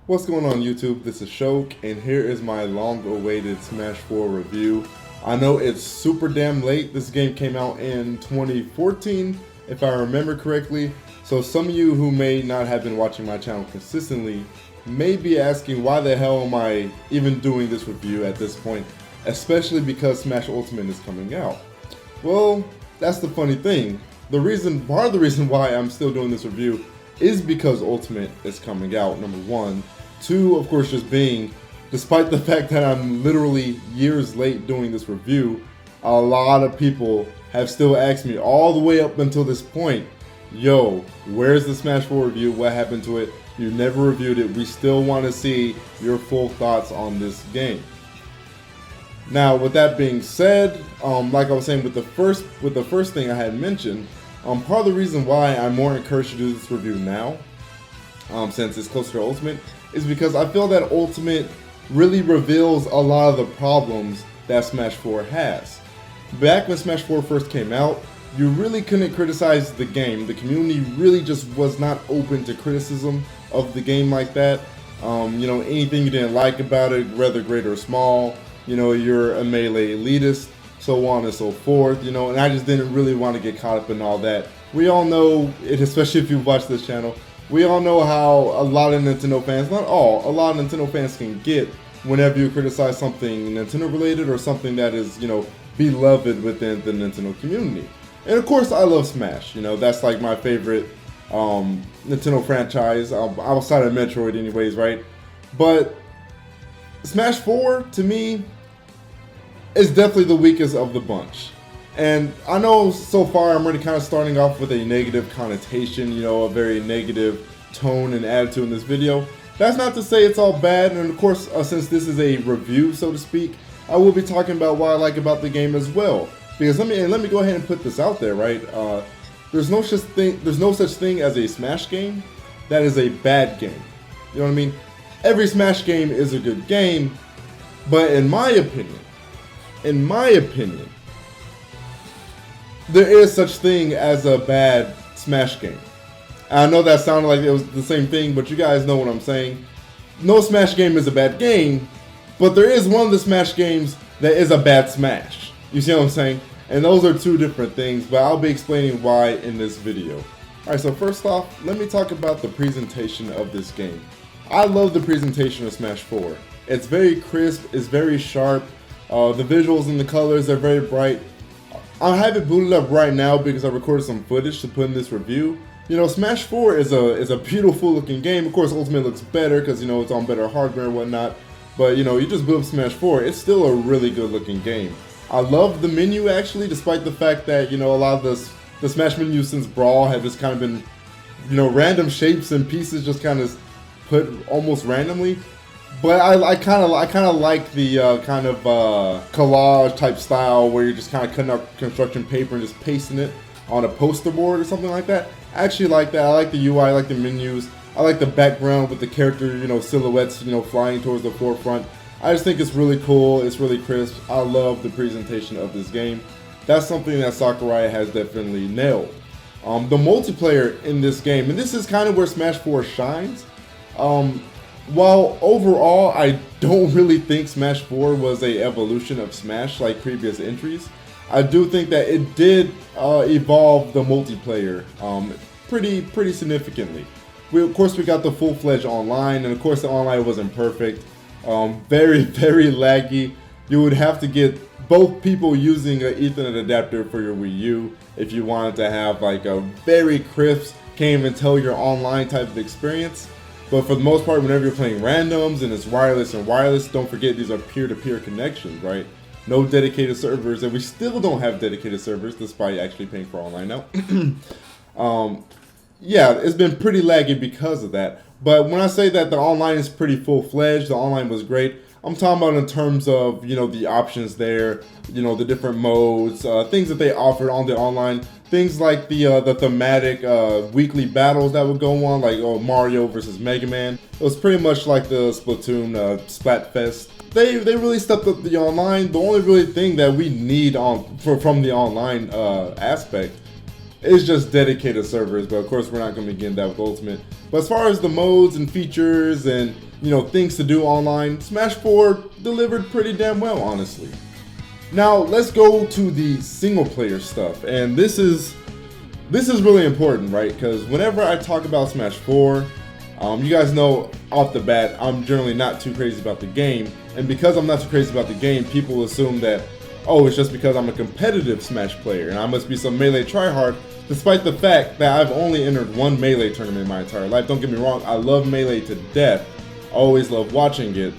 What's going on YouTube? This is Shok, and here is my long-awaited Smash 4 review. I know it's super damn late. This game came out in 2014, if I remember correctly. So some of you who may not have been watching my channel consistently may be asking why the hell am I even doing this review at this point, especially because Smash Ultimate is coming out. Well, that's the funny thing. Part of the reason why I'm still doing this review is because Ultimate is coming out, number one. Two, of course, just being, despite the fact that I'm literally years late doing this review, a lot of people have still asked me all the way up until this point, yo, where's the Smash 4 review? What happened to it? You never reviewed it. We still want to see your full thoughts on this game. Now, with that being said, like I was saying with the first thing I had mentioned, part of the reason why I'm more encouraged to do this review now, since it's closer to Ultimate, is because I feel that Ultimate really reveals a lot of the problems that Smash 4 has. Back when Smash 4 first came out, you really couldn't criticize the game. The community really just was not open to criticism of the game like that. Anything you didn't like about it, whether great or small, you're a melee elitist, so on and so forth, and I just didn't really want to get caught up in all that. We all know it, especially if you watch this channel, we all know how a lot of Nintendo fans, not all, a lot of Nintendo fans can get whenever you criticize something Nintendo related or something that is, beloved within the Nintendo community. And of course, I love Smash. That's like my favorite Nintendo franchise, outside of Metroid anyways, right? But Smash 4, to me, is definitely the weakest of the bunch. And I know so far I'm already kind of starting off with a negative connotation, a very negative tone and attitude in this video. That's not to say it's all bad, and of course, since this is a review, so to speak, I will be talking about what I like about the game as well. Because let me go ahead and put this out there, right? There's no such thing as a Smash game that is a bad game. You know what I mean? Every Smash game is a good game, but in my opinion, there is such thing as a bad Smash game. I know that sounded like it was the same thing, but you guys know what I'm saying. No Smash game is a bad game, but there is one of the Smash games that is a bad Smash. You see what I'm saying? And those are two different things, but I'll be explaining why in this video. Alright, so first off, let me talk about the presentation of this game. I love the presentation of Smash 4. It's very crisp, it's very sharp, the visuals and the colors are very bright. I have it booted up right now because I recorded some footage to put in this review. Smash 4 is a beautiful looking game. Of course, Ultimate looks better because, it's on better hardware and whatnot. But, you just build up Smash 4, it's still a really good looking game. I love the menu actually, despite the fact that, a lot of the Smash menus since Brawl have just kind of been, random shapes and pieces just kind of put almost randomly. But I kind of like the collage type style where you're just kind of cutting up construction paper and just pasting it on a poster board or something like that. I actually like that. I like the UI, I like the menus, I like the background with the character, silhouettes, flying towards the forefront. I just think it's really cool, it's really crisp. I love the presentation of this game. That's something that Sakurai has definitely nailed. The multiplayer in this game, and this is kind of where Smash 4 shines. While overall I don't really think Smash 4 was a evolution of Smash like previous entries, I do think that it did evolve the multiplayer pretty significantly. Of course we got the full-fledged online, and of course the online wasn't perfect. Very laggy. You would have to get both people using an Ethernet adapter for your Wii U if you wanted to have like a very crisp, can't even tell your online type of experience. But for the most part, whenever you're playing randoms and it's wireless and wireless, don't forget these are peer-to-peer connections, right? No dedicated servers, and we still don't have dedicated servers despite actually paying for online now. Yeah, it's been pretty laggy because of that. But when I say that the online is pretty full-fledged, the online was great, I'm talking about in terms of, the options there, the different modes, things that they offered on the online, things like the thematic weekly battles that would go on, like Mario versus Mega Man. It was pretty much like the Splatoon Splatfest. They really stepped up the online. The only really thing that we need from the online aspect is just dedicated servers, but of course we're not going to be getting that with Ultimate. But as far as the modes and features and, you know, things to do online, Smash 4 delivered pretty damn well, honestly. Now let's go to the single player stuff, and this is really important, right? Because whenever I talk about Smash 4, you guys know off the bat I'm generally not too crazy about the game, and because I'm not too crazy about the game, people assume that, oh, it's just because I'm a competitive Smash player and I must be some Melee tryhard, despite the fact that I've only entered one Melee tournament in my entire life. Don't get me wrong, I love Melee to death, I always love watching it,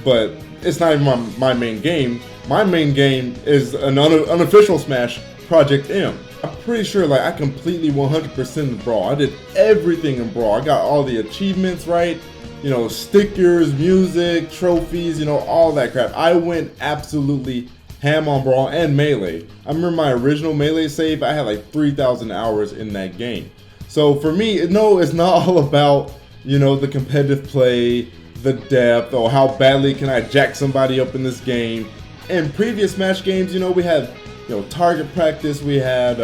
but it's not even my main game. My main game is an unofficial Smash, Project M. I'm pretty sure like I completely 100% in Brawl. I did everything in Brawl. I got all the achievements right, you know, stickers, music, trophies, you know, all that crap. I went absolutely ham on Brawl and Melee. I remember my original Melee save, I had like 3,000 hours in that game. So for me, no, it's not all about, you know, the competitive play, the depth, or how badly can I jack somebody up in this game. In previous Smash games, you know, we had, you know, target practice, we had,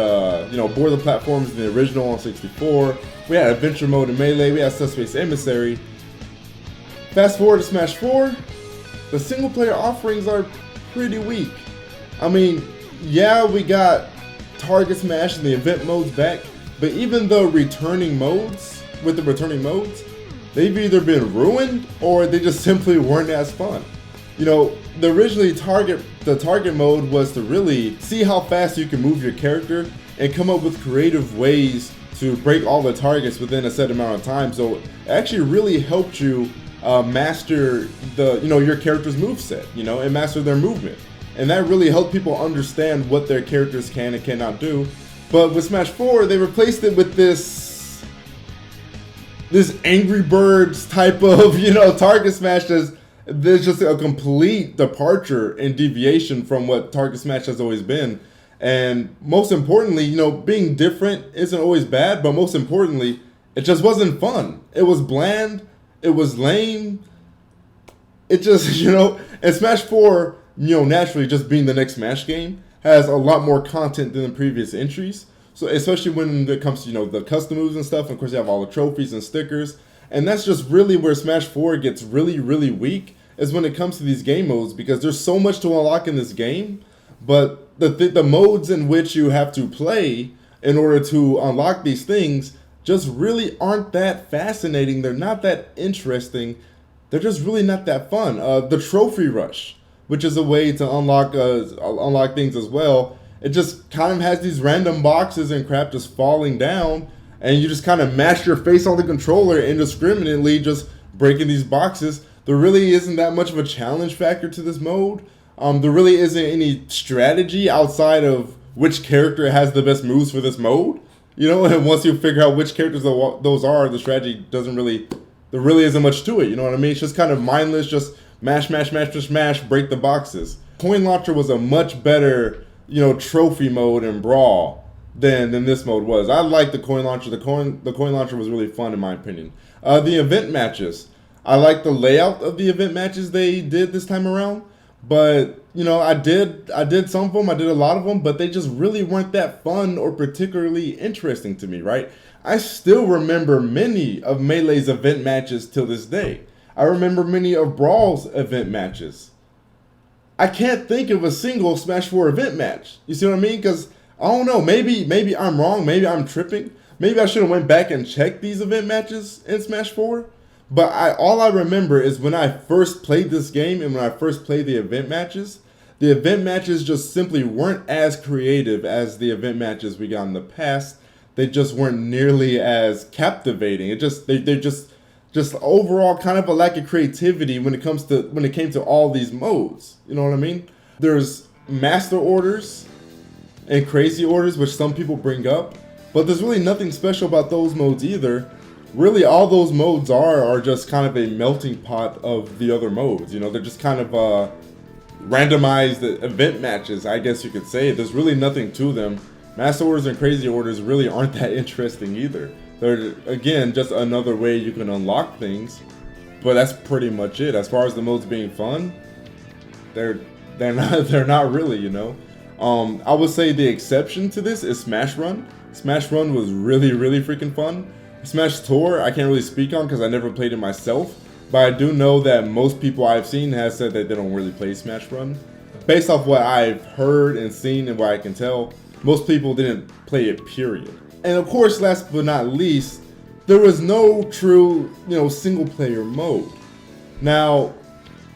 you know, board the platforms in the original on 64, we had adventure mode in Melee, we had Subspace Emissary. Fast forward to Smash 4, the single player offerings are pretty weak. I mean, yeah, we got target smash and the event modes back, but even the returning modes, they've either been ruined or they just simply weren't as fun. You know, the target mode was to really see how fast you can move your character and come up with creative ways to break all the targets within a set amount of time. So it actually really helped you master your character's moveset, you know, and master their movement. And that really helped people understand what their characters can and cannot do. But with Smash 4, they replaced it with this Angry Birds type of, you know, target smash. There's just a complete departure and deviation from what target smash has always been. And most importantly, you know, being different isn't always bad, but most importantly, it just wasn't fun. It was bland, it was lame. It just, you know, and Smash 4, you know, naturally just being the next Smash game, has a lot more content than the previous entries. So especially when it comes to, you know, the custom moves and stuff, and of course you have all the trophies and stickers. And that's just really where Smash 4 gets really, really weak, is when it comes to these game modes, because there's so much to unlock in this game, but the modes in which you have to play in order to unlock these things just really aren't that fascinating. They're not that interesting. They're just really not that fun. The Trophy Rush, which is a way to unlock things as well, it just kind of has these random boxes and crap just falling down, and you just kind of mash your face on the controller indiscriminately just breaking these boxes. There really isn't that much of a challenge factor to this mode. There really isn't any strategy outside of which character has the best moves for this mode. You know, and once you figure out which characters those are, the strategy doesn't really, there really isn't much to it. You know what I mean? It's just kind of mindless, just mash, break the boxes. Coin Launcher was a much better, you know, trophy mode in Brawl than this mode was. I like the Coin Launcher. The coin Launcher was really fun in my opinion. The event matches, I like the layout of the event matches they did this time around, but you know, I did some of them, I did a lot of them, but they just really weren't that fun or particularly interesting to me, right? I still remember many of Melee's event matches till this day. I remember many of Brawl's event matches. I can't think of a single Smash 4 event match. You see what I mean? Because, I don't know, maybe I'm wrong, maybe I'm tripping. Maybe I should have went back and checked these event matches in Smash 4. But all I remember is when I first played this game and when I first played the event matches just simply weren't as creative as the event matches we got in the past. They just weren't nearly as captivating. They just overall kind of a lack of creativity when it came to all these modes. You know what I mean? There's master orders and crazy orders, which some people bring up, but there's really nothing special about those modes either. Really, all those modes are just kind of a melting pot of the other modes. You know, they're just kind of randomized event matches, I guess you could say. There's really nothing to them. Master orders and crazy orders really aren't that interesting either. They're, again, just another way you can unlock things, but that's pretty much it. As far as the modes being fun, they're not really, you know. I would say the exception to this is Smash Run. Smash Run was really, really freaking fun. Smash Tour, I can't really speak on because I never played it myself. But I do know that most people I've seen have said that they don't really play Smash Run. Based off what I've heard and seen and what I can tell, most people didn't play it, period. And of course, last but not least, there was no true, single player mode. Now,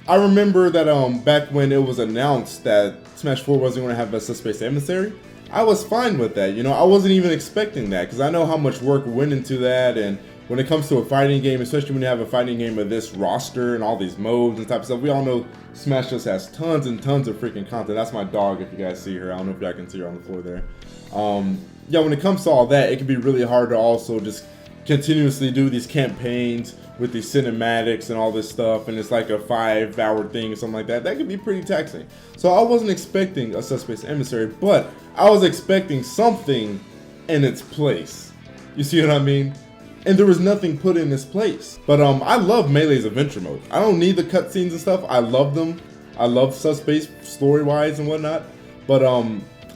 I remember that back when it was announced that Smash 4 wasn't going to have a Subspace Emissary, I was fine with that. I wasn't even expecting that because I know how much work went into that. And when it comes to a fighting game, especially when you have a fighting game of this roster and all these modes and type of stuff, we all know Smash just has tons and tons of freaking content. That's my dog if you guys see her. I don't know if y'all can see her on the floor there. Yeah, when it comes to all that, it can be really hard to also just continuously do these campaigns with these cinematics and all this stuff, and it's like a 5-hour thing or something like that. That could be pretty taxing. So I wasn't expecting a Subspace Emissary, but I was expecting something in its place. You see what I mean? And there was nothing put in its place. But I love Melee's adventure mode. I don't need the cutscenes and stuff. I love them. I love Subspace story-wise and whatnot. But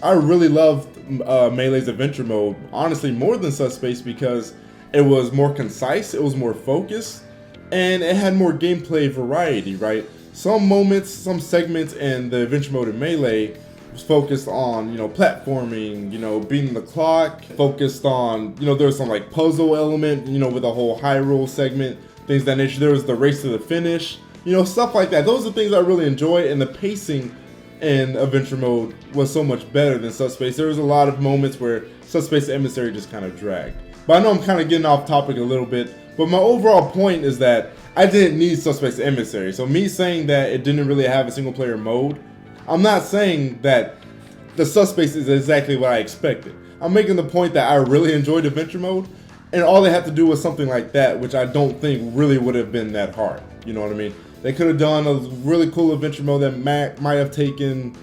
I really loved Melee's adventure mode, honestly, more than Subspace because it was more concise, it was more focused, and it had more gameplay variety, right? Some moments, some segments in the adventure mode in Melee was focused on, platforming, beating the clock, focused on, there was some like puzzle element, with a whole Hyrule segment, things of that nature. There was the race to the finish, stuff like that. Those are things I really enjoy, and the pacing in adventure mode was so much better than Subspace. There was a lot of moments where Subspace Emissary just kind of dragged. But I know I'm kind of getting off topic a little bit, but my overall point is that I didn't need Subspace Emissary. So me saying that it didn't really have a single player mode, I'm not saying that the Subspace is exactly what I expected. I'm making the point that I really enjoyed adventure mode, and all they had to do was something like that, which I don't think really would have been that hard. You know what I mean? They could have done a really cool adventure mode that might have taken,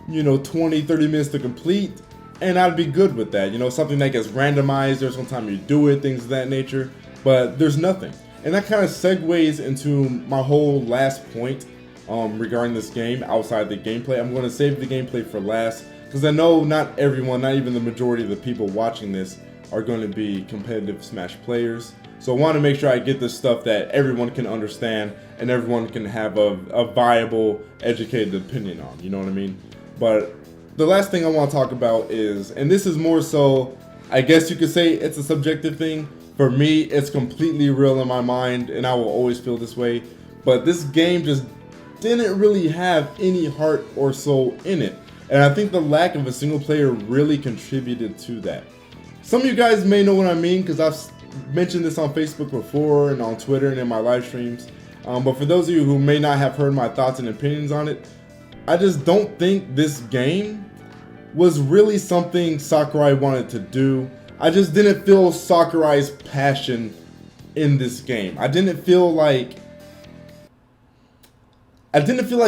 20, 30 minutes to complete, and I'd be good with that. Something that gets randomized, there's some time you do it, things of that nature, but there's nothing. And that kind of segues into my whole last point regarding this game outside the gameplay. I'm going to save the gameplay for last because I know not everyone, not even the majority of the people watching this, are going to be competitive Smash players. So I want to make sure I get this stuff that everyone can understand and everyone can have a viable, educated opinion on. You know what I mean? But the last thing I want to talk about is, and this is more so, I guess you could say it's a subjective thing. For me, it's completely real in my mind, and I will always feel this way. But this game just didn't really have any heart or soul in it. And I think the lack of a single player really contributed to that. Some of you guys may know what I mean, because I've mentioned this on Facebook before and on Twitter and in my live streams. But for those of you who may not have heard my thoughts and opinions on it, I just don't think this game was really something Sakurai wanted to do. I just didn't feel Sakurai's passion in this game. I didn't feel like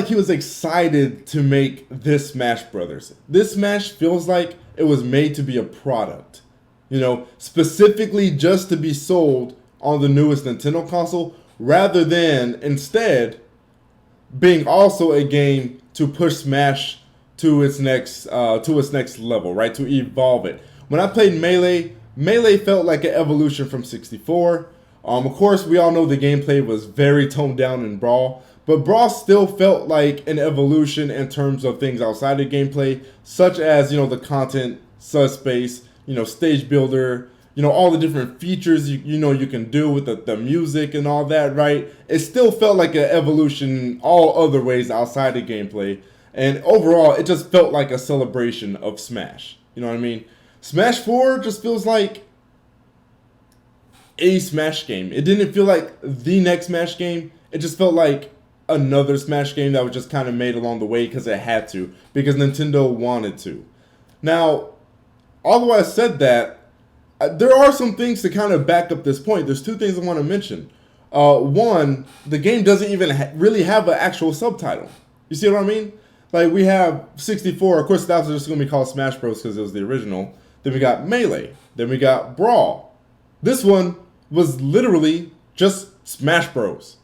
he was excited to make this Smash Brothers. This Smash feels like it was made to be a product, specifically just to be sold on the newest Nintendo console, rather than instead being also a game to push Smash to its next level, right? To evolve it. When I played Melee felt like an evolution from 64. Of course, we all know the gameplay was very toned down in Brawl, but Brawl still felt like an evolution in terms of things outside of gameplay, such as, the content, Subspace, stage builder, all the different features you can do with the music and all that, right? It still felt like an evolution in all other ways outside of gameplay. And overall, it just felt like a celebration of Smash. You know what I mean? Smash 4 just feels like a Smash game. It didn't feel like the next Smash game. It just felt like another Smash game that was just kind of made along the way because it had to, because Nintendo wanted to. Now, although I said that, there are some things to kind of back up this point. There's two things I want to mention. One, the game doesn't even really have an actual subtitle. You see what I mean? Like, we have 64. Of course, that was just going to be called Smash Bros. Because it was the original. Then we got Melee. Then we got Brawl. This one was literally just Smash Bros.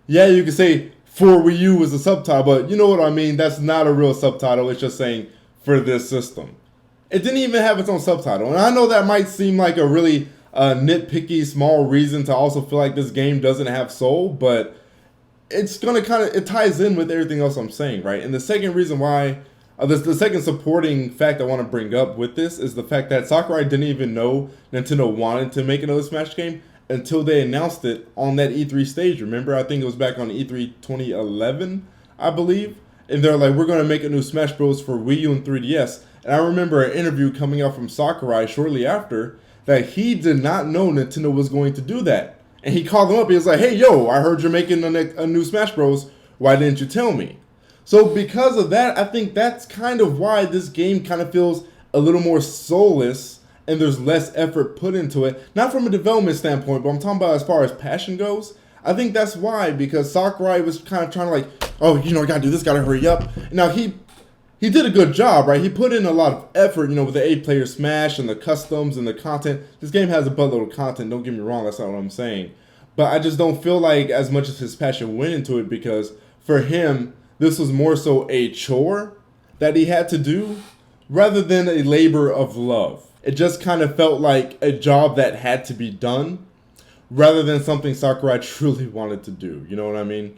Yeah, you could say for Wii U was a subtitle, but you know what I mean? That's not a real subtitle. It's just saying for this system. It didn't even have its own subtitle. And I know that might seem like a really nitpicky small reason to also feel like this game doesn't have soul, but it's gonna it ties in with everything else I'm saying, right? And the second reason why, the second supporting fact I want to bring up with this is the fact that Sakurai didn't even know Nintendo wanted to make another Smash game until they announced it on that E3 stage. Remember, I think it was back on E3 2011, I believe. And they're like, we're going to make a new Smash Bros. For Wii U and 3DS. And I remember an interview coming out from Sakurai shortly after that he did not know Nintendo was going to do that. And he called them up. He was like, hey, yo, I heard you're making a new Smash Bros. Why didn't you tell me? So because of that, I think that's kind of why this game kind of feels a little more soulless and there's less effort put into it. Not from a development standpoint, but I'm talking about as far as passion goes. I think that's why, because Sakurai was kind of trying to like, oh, you know, I gotta do this, gotta hurry up. Now he did a good job, right? He put in a lot of effort, you know, with the 8-player Smash and the customs and the content. This game has a buttload of content, don't get me wrong, that's not what I'm saying. But I just don't feel like as much as his passion went into it, because for him, this was more so a chore that he had to do rather than a labor of love. It just kind of felt like a job that had to be done rather than something Sakurai truly wanted to do. You know what I mean?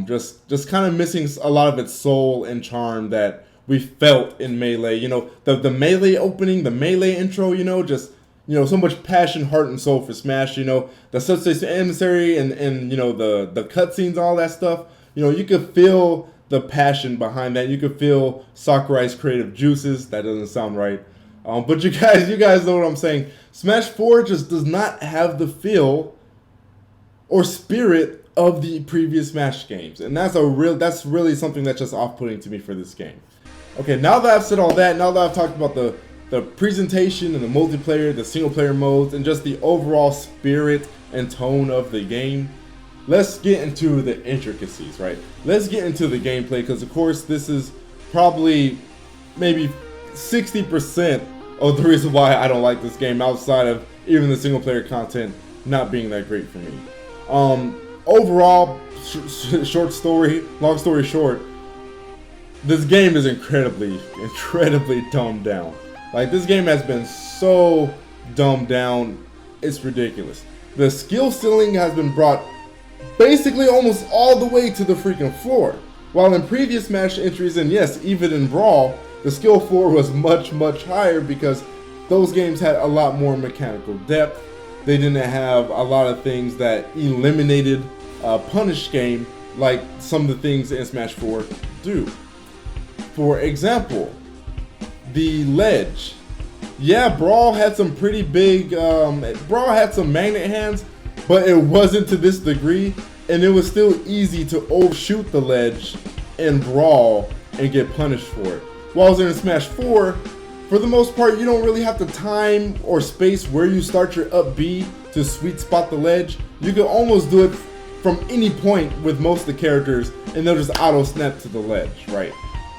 Just kind of missing a lot of its soul and charm that we felt in Melee. You know, the Melee opening, the Melee intro, you know, just, you know, so much passion, heart, and soul for Smash. You know, the Substation Emissary and you know, the cutscenes, all that stuff. You know, you could feel the passion behind that. You could feel Sakurai's creative juices. That doesn't sound right. But you guys know what I'm saying. Smash 4 just does not have the feel or spirit of the previous Smash games. And that's really something that's just off-putting to me for this game. Okay, now that I've said all that, now that I've talked about the presentation and the multiplayer, the single-player modes, and just the overall spirit and tone of the game, let's get into the intricacies, right? Let's get into the gameplay, because of course this is probably maybe 60% of the reason why I don't like this game, outside of even the single player content not being that great for me. Overall, long story short, this game is incredibly dumbed down. Like, this game has been so dumbed down, it's ridiculous. The skill ceiling has been brought basically almost all the way to the freaking floor. While in previous Smash entries, and yes, even in Brawl, the skill floor was much, much higher because those games had a lot more mechanical depth. They didn't have a lot of things that eliminated a punish game like some of the things in Smash 4 do. For example, the ledge. Yeah, Brawl had some pretty big, Brawl had some magnet hands, but it wasn't to this degree, and it was still easy to overshoot the ledge in Brawl and get punished for it. While in Smash 4, for the most part, you don't really have to time or space where you start your up B to sweet spot the ledge. You can almost do it from any point with most of the characters, and they'll just auto snap to the ledge, right?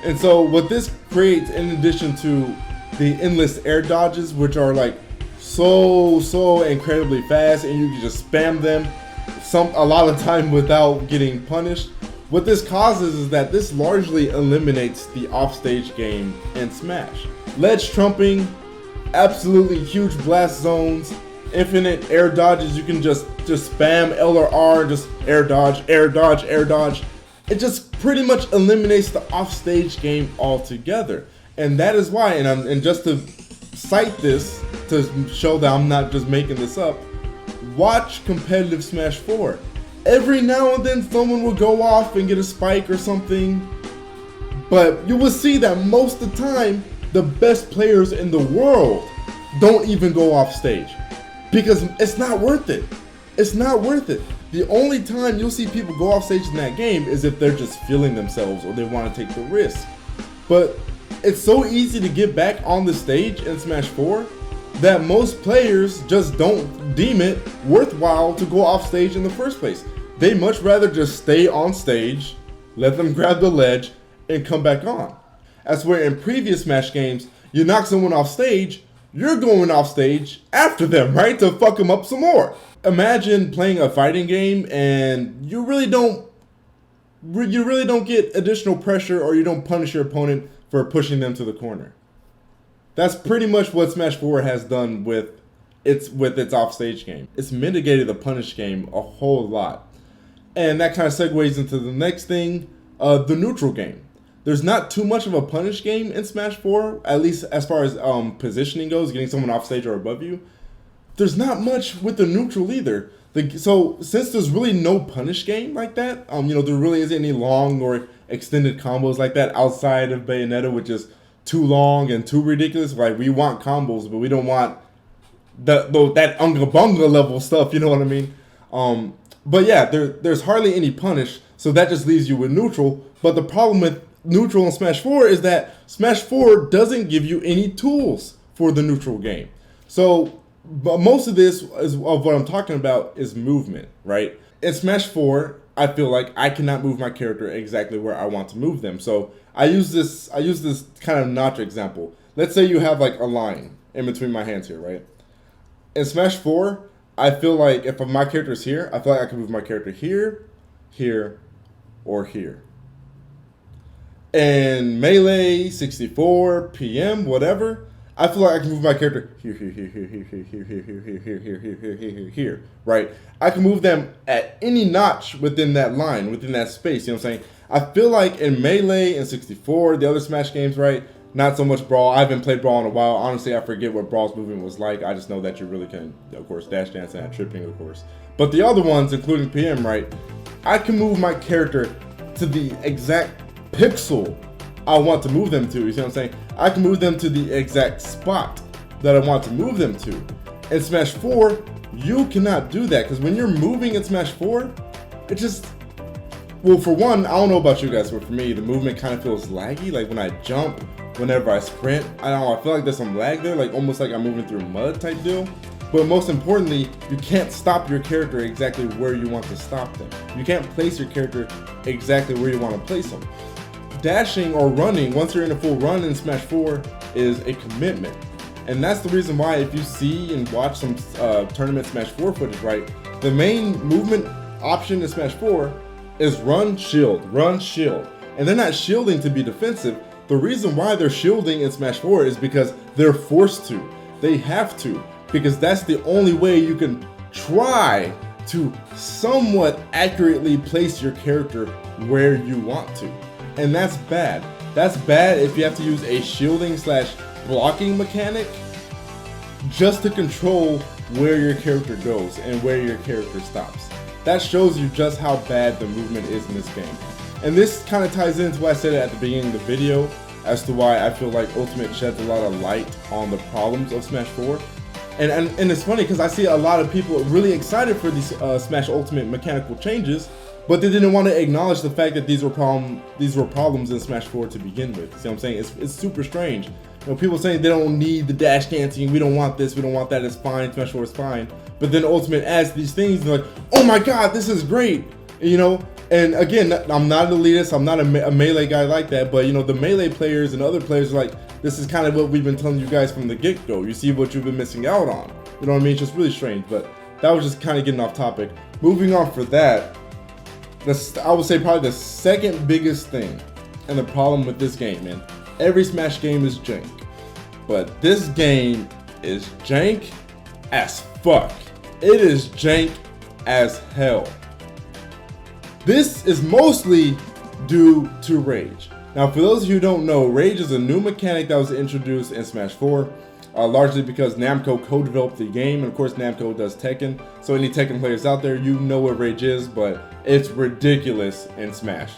And so what this creates, in addition to the endless air dodges, which are like so incredibly fast, and you can just spam them a lot of time without getting punished. What this causes is that this largely eliminates the offstage game in Smash. Ledge trumping, absolutely huge blast zones, infinite air dodges. You can just spam L or R, just air dodge, air dodge, air dodge. It just pretty much eliminates the offstage game altogether. And that is why, and just to cite this, to show that I'm not just making this up, watch competitive Smash 4. Every now and then someone will go off and get a spike or something, but you will see that most of the time the best players in the world don't even go off stage because it's not worth it. It's not worth it. The only time you'll see people go off stage in that game is if they're just feeling themselves or they want to take the risk. But it's so easy to get back on the stage in Smash 4 that most players just don't deem it worthwhile to go off stage in the first place. They much rather just stay on stage, let them grab the ledge, and come back on. As where in previous Smash games, you knock someone off stage, you're going off stage after them, right? To fuck them up some more. Imagine playing a fighting game and you really don't get additional pressure, or you don't punish your opponent for pushing them to the corner. That's pretty much what Smash 4 has done with it's with its offstage game. It's mitigated the punish game a whole lot. And that kind of segues into the next thing, the neutral game. There's not too much of a punish game in Smash 4, at least as far as positioning goes, getting someone off stage or above you. There's not much with the neutral either. So since there's really no punish game like that, there really isn't any long or extended combos like that outside of Bayonetta, which is too long and too ridiculous. Like, we want combos, but we don't want that unga bunga level stuff. You know what I mean? But yeah, there's hardly any punish, so that just leaves you with neutral. But the problem with neutral in Smash 4 is that Smash 4 doesn't give you any tools for the neutral game. So most of this of what I'm talking about is movement, right? In Smash 4, I feel like I cannot move my character exactly where I want to move them. So I use this kind of notch example. Let's say you have like a line in between my hands here, right? In Smash 4, I feel like if my character is here, I feel like I can move my character here, here, or here. And Melee, 64, PM, whatever, I feel like I can move my character here, here, here, here, here, here, here, here, here, here, here, here, here, here, here, here, right? I can move them at any notch within that line, within that space, you know what I'm saying? I feel like in Melee and 64, the other Smash games, right, not so much Brawl. I haven't played Brawl in a while. Honestly, I forget what Brawl's movement was like. I just know that you really can, of course, dash dance and tripping, of course. But the other ones, including PM, right, I can move my character to the exact pixel I want to move them to. You see what I'm saying? I can move them to the exact spot that I want to move them to. In Smash 4, you cannot do that, because when you're moving in Smash 4, it just... Well, for one, I don't know about you guys, but for me, the movement kind of feels laggy. Like when I jump, whenever I sprint, I don't know, I feel like there's some lag there, like almost like I'm moving through mud type deal. But most importantly, you can't stop your character exactly where you want to stop them. You can't place your character exactly where you want to place them. Dashing or running, once you're in a full run in Smash 4, is a commitment. And that's the reason why, if you see and watch some tournament Smash 4 footage, right, the main movement option in Smash 4 is run, shield, run, shield. And they're not shielding to be defensive. The reason why they're shielding in Smash 4 is because they're forced to. They have to, because that's the only way you can try to somewhat accurately place your character where you want to. And that's bad. That's bad if you have to use a shielding / blocking mechanic just to control where your character goes and where your character stops. That shows you just how bad the movement is in this game. And this kind of ties into what I said at the beginning of the video as to why I feel like Ultimate sheds a lot of light on the problems of Smash 4. And it's funny because I see a lot of people really excited for these Smash Ultimate mechanical changes, but they didn't want to acknowledge the fact that these were problems in Smash 4 to begin with. See what I'm saying? It's super strange. You know, people saying they don't need the dash dancing, we don't want this, we don't want that, it's fine, Smash 4 is fine. But then Ultimate adds these things and they're like, oh my god, this is great, you know? And again, I'm not an elitist, I'm not a Melee guy like that, but you know, the Melee players and other players are like, this is kind of what we've been telling you guys from the get-go. You see what you've been missing out on. You know what I mean? It's just really strange, but that was just kind of getting off topic. Moving on for that, I would say probably the second biggest thing and the problem with this game, man. Every Smash game is jank, but this game is jank as fuck. It is jank as hell. This is mostly due to Rage. Now, for those of you who don't know, Rage is a new mechanic that was introduced in Smash 4, largely because Namco co-developed the game, and of course Namco does Tekken, so any Tekken players out there, you know what Rage is, but it's ridiculous in Smash.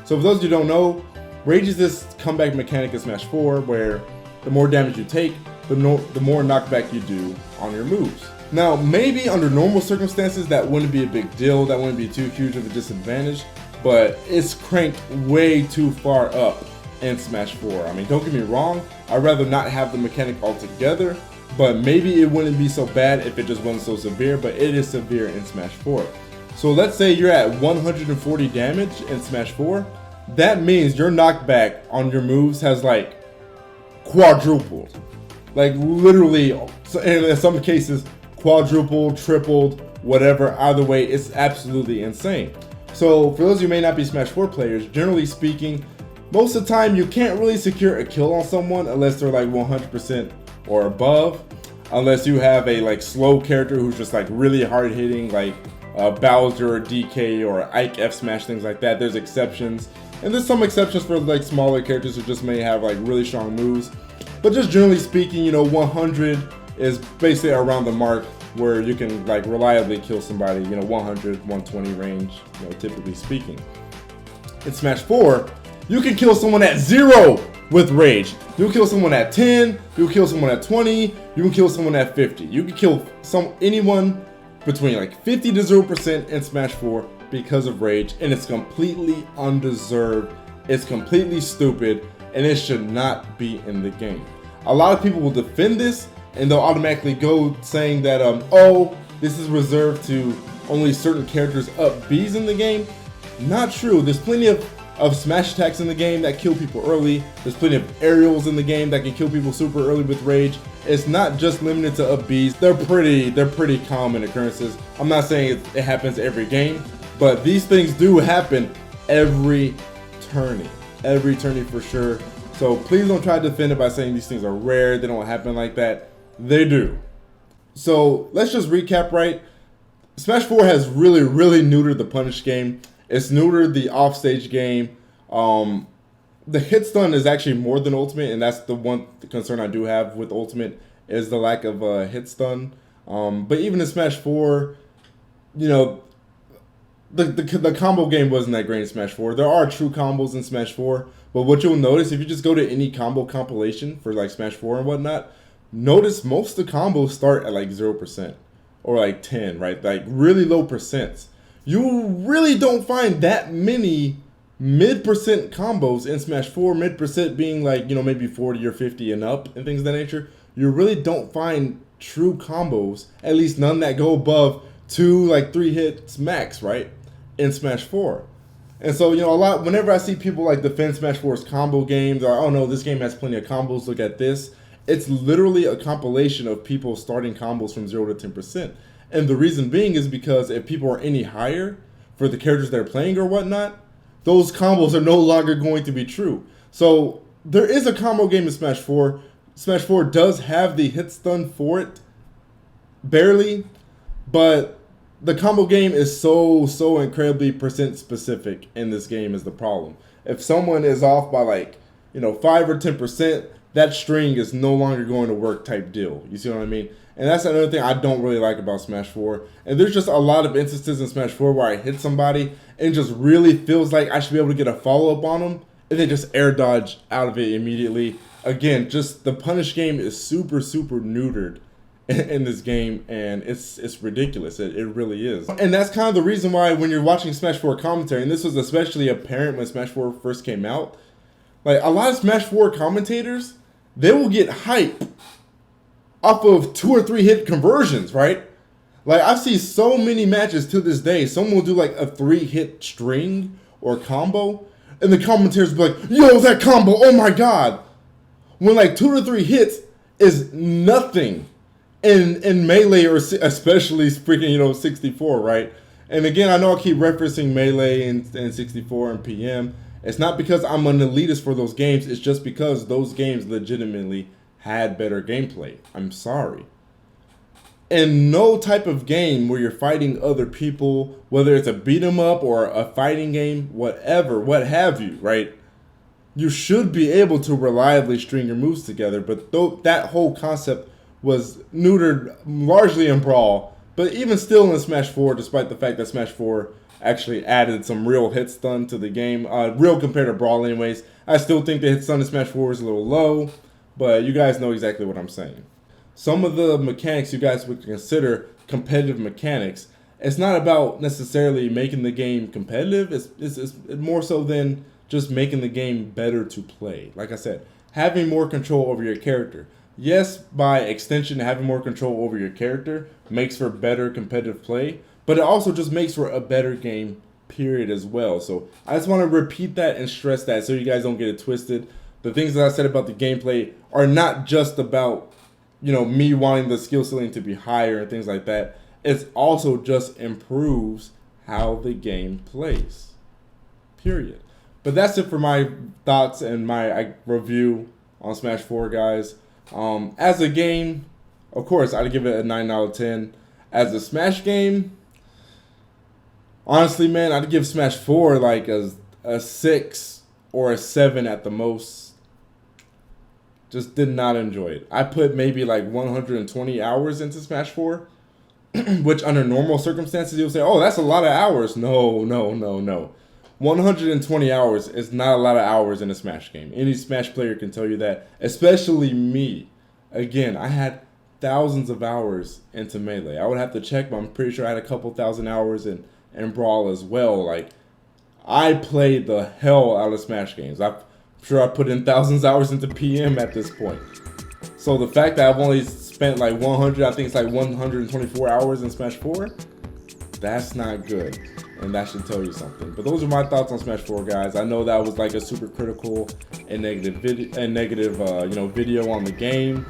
So for those of you who don't know, Rage is this comeback mechanic in Smash 4 where the more damage you take, the more knockback you do on your moves. Now, maybe under normal circumstances that wouldn't be a big deal, that wouldn't be too huge of a disadvantage, but it's cranked way too far up in Smash 4. I mean, don't get me wrong, I'd rather not have the mechanic altogether, but maybe it wouldn't be so bad if it just wasn't so severe, but it is severe in Smash 4. So let's say you're at 140 damage in Smash 4, that means your knockback on your moves has like quadrupled. Like literally, and in some cases, quadrupled, tripled, whatever, either way, it's absolutely insane. So for those of you who may not be Smash 4 players, generally speaking, most of the time you can't really secure a kill on someone unless they're like 100% or above. unless you have a like slow character who's just like really hard hitting, like Bowser or DK or Ike F Smash, things like that. There's exceptions, and there's some exceptions for like smaller characters who just may have like really strong moves. But just generally speaking, 100 is basically around the mark where you can like reliably kill somebody, 100, 120 range, typically speaking. In Smash 4, you can kill someone at 0 with rage. You can kill someone at 10, you can kill someone at 20, you can kill someone at 50. You can kill anyone between like 50 to 0% in Smash 4 because of rage, and it's completely undeserved, it's completely stupid, and it should not be in the game. A lot of people will defend this, and they'll automatically go saying that, oh, this is reserved to only certain characters up Bs in the game. Not true. There's plenty of smash attacks in the game that kill people early. There's plenty of aerials in the game that can kill people super early with rage. It's not just limited to up Bs. They're pretty common occurrences. I'm not saying it happens every game, but these things do happen every tourney for sure. So please don't try to defend it by saying these things are rare, they don't happen like that. They do. So let's just recap, right? Smash 4 has really neutered the punish game. It's neutered the offstage game. The hit stun is actually more than Ultimate, and that's the one concern I do have with Ultimate is the lack of hit stun. But even in Smash 4, the combo game wasn't that great in Smash 4. There are true combos in Smash 4, but what you'll notice if you just go to any combo compilation for like Smash 4 and whatnot, notice most of the combos start at like 0% or like 10, right? Like really low percents. You really don't find that many mid-percent combos in Smash 4, mid-percent being like, maybe 40 or 50 and up and things of that nature. You really don't find true combos, at least none that go above 2, like 3 hits max, right, in Smash 4. And so, whenever I see people like defend Smash 4's combo games, or, oh no, this game has plenty of combos, look at this. It's literally a compilation of people starting combos from 0 to 10%. And the reason being is because if people are any higher for the characters they're playing or whatnot, those combos are no longer going to be true. So there is a combo game in Smash 4. Smash 4 does have the hit stun for it, barely, but the combo game is so incredibly percent specific in this game is the problem. If someone is off by like, 5 or 10%, that string is no longer going to work type deal. You see what I mean? And that's another thing I don't really like about Smash 4. And there's just a lot of instances in Smash 4 where I hit somebody and it just really feels like I should be able to get a follow-up on them, and they just air dodge out of it immediately. Again, just the punish game is super neutered in this game, and it's ridiculous. It really is. And that's kind of the reason why when you're watching Smash 4 commentary, and this was especially apparent when Smash 4 first came out, like a lot of Smash 4 commentators, they will get hype off of 2 or 3 hit conversions, right? Like I've seen so many matches to this day, someone will do like a 3-hit string or combo, and the commentators will be like, yo, that combo, oh my god. When like 2 to 3 hits is nothing in Melee, or especially freaking, 64, right? And again, I know I keep referencing Melee and 64 and PM. It's not because I'm an elitist for those games, it's just because those games legitimately had better gameplay. I'm sorry. In no type of game where you're fighting other people, whether it's a beat 'em up or a fighting game, whatever, what have you, right? You should be able to reliably string your moves together, but that whole concept was neutered largely in Brawl, but even still in Smash 4, despite the fact that Smash 4 actually added some real hit stun to the game, real compared to Brawl anyways. I still think the hit stun in Smash 4 is a little low, but you guys know exactly what I'm saying. Some of the mechanics you guys would consider competitive mechanics, it's not about necessarily making the game competitive, it's more so than just making the game better to play. Like I said, having more control over your character. Yes, by extension, having more control over your character makes for better competitive play, but it also just makes for a better game, period, as well. So I just want to repeat that and stress that so you guys don't get it twisted. The things that I said about the gameplay are not just about, me wanting the skill ceiling to be higher and things like that. It also just improves how the game plays, period. But that's it for my thoughts and my review on Smash 4, guys. As a game, of course, I'd give it a 9 out of 10. As a Smash game, honestly, man, I'd give Smash 4 like a 6 or a 7 at the most. Just did not enjoy it. I put maybe like 120 hours into Smash 4, which under normal circumstances you'll say, oh, that's a lot of hours. No, no, no, no. 120 hours is not a lot of hours in a Smash game. Any Smash player can tell you that, especially me. Again, I had thousands of hours into Melee. I would have to check, but I'm pretty sure I had a couple thousand hours in Brawl as well. Like, I played the hell out of Smash games. I'm sure I put in thousands of hours into PM at this point. So the fact that I've only spent like 100, I think it's like 124 hours in Smash 4, that's not good. And that should tell you something. But those are my thoughts on Smash 4, guys. I know that was like a super critical and negative video on the game.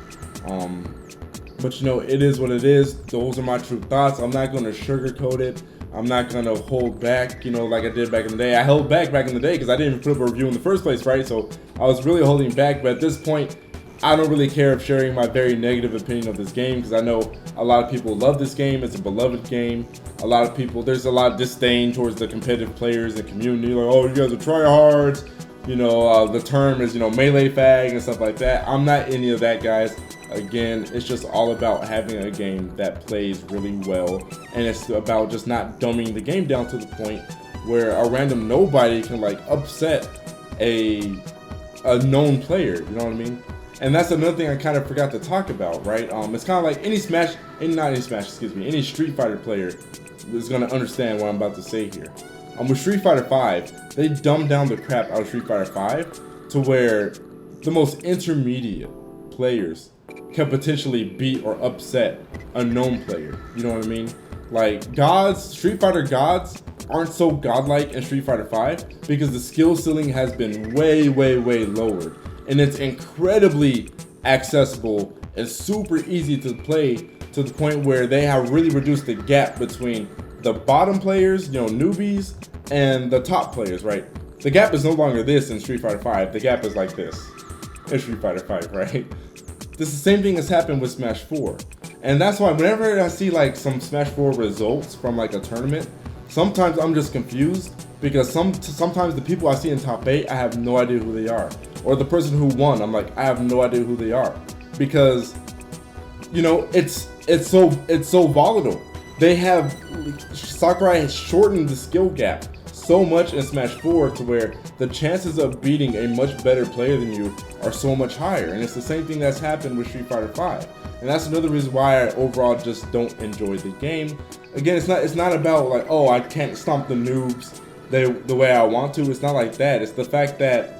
But it is what it is. Those are my true thoughts. I'm not going to sugarcoat it. I'm not going to hold back, like I did back in the day. I held back in the day because I didn't even put up a review in the first place, right? So I was really holding back. But at this point, I don't really care of sharing my very negative opinion of this game because I know a lot of people love this game. It's a beloved game. A lot of people, there's a lot of disdain towards the competitive players and community. Like, oh, you guys are tryhards. The term is, melee fag and stuff like that. I'm not any of that, guys. Again, it's just all about having a game that plays really well. And it's about just not dumbing the game down to the point where a random nobody can, like, upset a known player. You know what I mean? And that's another thing I kind of forgot to talk about, right? It's kind of like any Street Fighter player is going to understand what I'm about to say here. With Street Fighter 5, they dumbed down the crap out of Street Fighter 5 to where the most intermediate players can potentially beat or upset a known player. You know what I mean? Like, Street Fighter gods aren't so godlike in Street Fighter 5 because the skill ceiling has been way, way, way lowered. And it's incredibly accessible and super easy to play to the point where they have really reduced the gap between the bottom players, newbies, and the top players, right? The gap is no longer this in Street Fighter 5. The gap is like this in Street Fighter 5, right? This is the same thing that's happened with Smash 4. And that's why whenever I see like some Smash 4 results from like a tournament, sometimes I'm just confused because sometimes the people I see in top 8, I have no idea who they are. Or the person who won, I'm like, I have no idea who they are. Because, it's so volatile. Sakurai has shortened the skill gap so much in Smash 4 to where the chances of beating a much better player than you are so much higher. And it's the same thing that's happened with Street Fighter 5. And that's another reason why I overall just don't enjoy the game. Again, it's not about like, oh, I can't stomp the noobs the way I want to. It's not like that. It's the fact that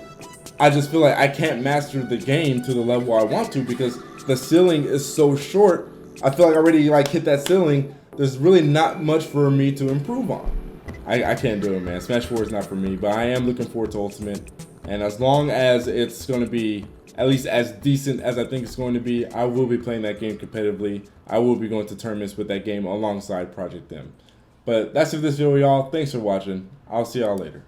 I just feel like I can't master the game to the level I want to because the ceiling is so short. I feel like I already hit that ceiling. There's really not much for me to improve on. I can't do it, man. Smash 4 is not for me, but I am looking forward to Ultimate. And as long as it's going to be at least as decent as I think it's going to be, I will be playing that game competitively. I will be going to tournaments with that game alongside Project M. But that's it for this video, y'all. Thanks for watching. I'll see y'all later.